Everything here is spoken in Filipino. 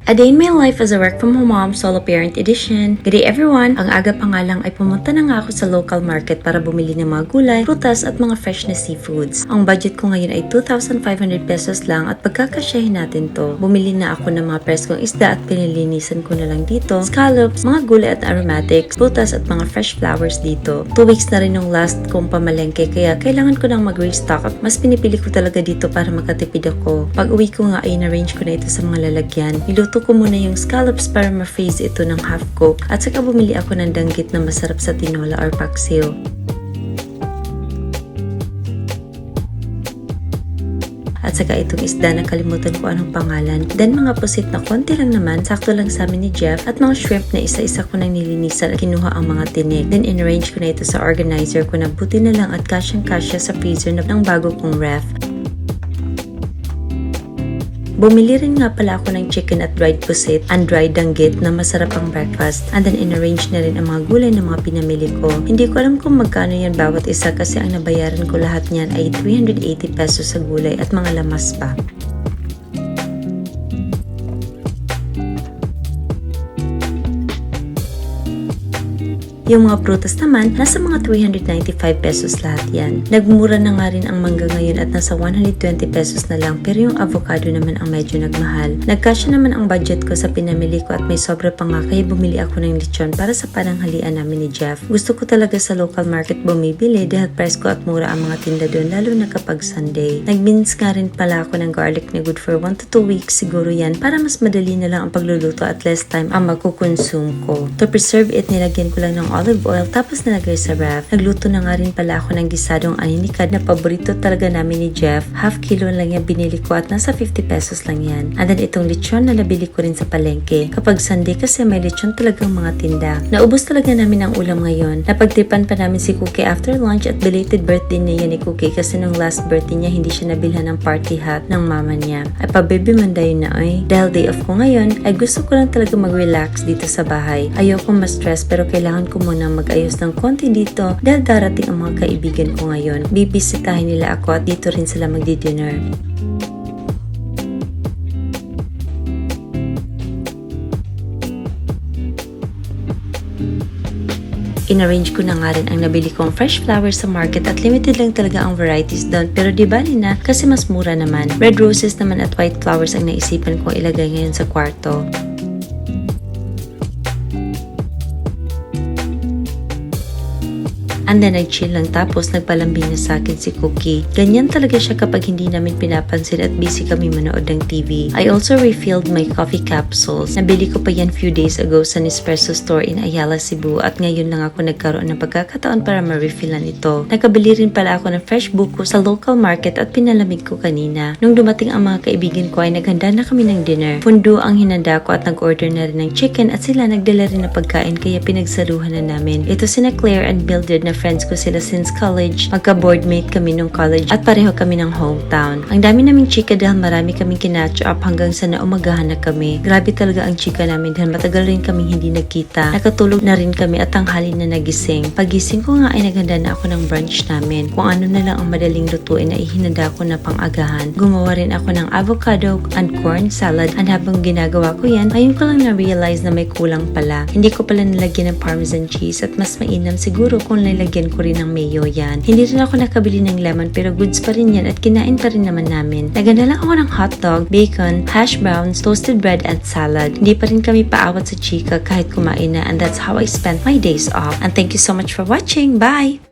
A Day in My Life as a Work From Home Mom Solo Parent Edition. Good day everyone! Ang aga pa nga lang ay pumunta na nga ako sa local market para bumili ng mga gulay, prutas at mga fresh na seafoods. Ang budget ko ngayon ay 2,500 pesos lang at pagkakasyahin natin to. Bumili na ako ng mga preskong isda at pinilinisan ko na lang dito. Scallops, mga gulay at aromatics, prutas at mga fresh flowers dito. 2 weeks na rin yung last kong pamalengke kaya kailangan ko nang mag-restock at mas pinipili ko talaga dito para makatipid ako. Pag uwi ko nga ay na-arrange ko na ito sa mga lalagyan. Niluto ko muna yung scallops para ma-freeze ito ng half cook at saka bumili ako ng danggit na masarap sa tinola or paksiw. At saka itong isda na kalimutan ko anong pangalan. Then mga pusit na konti lang naman, sakto lang sa amin ni Jeff at mga shrimp na isa-isa ko nang nilinisan at kinuha ang mga tinik. Then in-arrange ko na ito sa organizer ko na buti na lang at kasyang-kasya sa freezer ng bago kong ref. Bumili rin nga pala ako ng chicken at dried pusit and dried danggit na masarap ang breakfast. And then in-arrange na rin ang mga gulay na mga pinamili ko. Hindi ko alam kung magkano yan bawat isa kasi ang nabayaran ko lahat niyan ay 380 pesos sa gulay at mga lamas pa. Yung mga prutas naman, nasa mga 395 pesos lahat yan. Nagmura na nga rin ang mangga ngayon at nasa 120 pesos na lang pero yung avocado naman ang medyo nagmahal. Nagkasya naman ang budget ko sa pinamili ko at may sobra pa nga kaya bumili ako ng lechon para sa pananghalian namin ni Jeff. Gusto ko talaga sa local market bumibili dahil presko at mura ang mga tinda doon lalo na kapag Sunday. Nag-mince nga rin pala ako ng garlic na good for 1 to 2 weeks siguro yan para mas madali na lang ang pagluluto at less time ang magkukonsume ko. To preserve it, nilagyan ko lang ng olive oil tapos nilagay sa ref. Nagluto na nga rin pala ako ng gisadong aninikad na paborito talaga namin ni Jeff. Half kilo lang yan binili ko at nasa 50 pesos lang yan. And then itong lechon na nabili ko rin sa palengke. Kapag Sunday kasi may lechon talagang mga tinda. Naubos talaga namin ang ulam ngayon. Napagtipan pa namin si Cookie after lunch at belated birthday niya ni Cookie kasi nung last birthday niya hindi siya nabilhan ng party hat ng mama niya. Ay pa-baby manday na ay. Dahil day off ko ngayon ay gusto ko lang talaga mag-relax dito sa bahay. Ayoko ma-stress pero kailangan ko muna mag-ayos ng konti dito dahil darating ang mga kaibigan ko ngayon. Bibisitahin nila ako at dito rin sila magdi-dinner. In-arrange ko na nga rin ang nabili kong fresh flowers sa market at limited lang talaga ang varieties doon pero di bali na kasi mas mura naman. Red roses naman at white flowers ang naisipan kong ilagay ngayon sa kwarto. And then nag-chill lang tapos nagpalambing na sa akin si Cookie. Ganyan talaga siya kapag hindi namin pinapansin at busy kami manood ng TV. I also refilled my coffee capsules. Nabili ko pa yan few days ago sa Nespresso store in Ayala, Cebu at ngayon lang ako nagkaroon ng pagkakataon para ma-refillan ito. Nakabili rin pala ako ng fresh buko sa local market at pinalamig ko kanina. Nung dumating ang mga kaibigan ko ay naghanda na kami ng dinner. Pundo ang hinanda ko at nag-order na rin ng chicken at sila nagdala rin ng pagkain kaya pinagsaluhan na namin. Ito sina Claire and Mildred na friends ko sila since college. Magka-boardmate kami nung college at pareho kami ng hometown. Ang dami naming chika dahil marami kaming kinatch up hanggang sa naumagahan na kami. Grabe talaga ang chika namin dahil matagal rin kaming hindi nagkita. Nakatulog na rin kami at tanghali na nagising. Pagising ko nga ay naghanda na ako ng brunch namin. Kung ano na lang ang madaling lutuin ay hinanda ko na pang-agahan. Gumawa rin ako ng avocado and corn salad and habang ginagawa ko yan, ngayon ko lang na-realize na may kulang pala. Hindi ko pala nilagyan ng parmesan cheese at mas mainam siguro kung nilagyan ko rin ng mayo yan. Hindi rin ako nakabili ng lemon pero goods pa rin yan at kinain pa rin naman namin. Naganda lang ako ng hotdog, bacon, hash browns, toasted bread at salad. Hindi pa rin kami paawat sa chika kahit kumain na and that's how I spent my days off. And thank you so much for watching. Bye!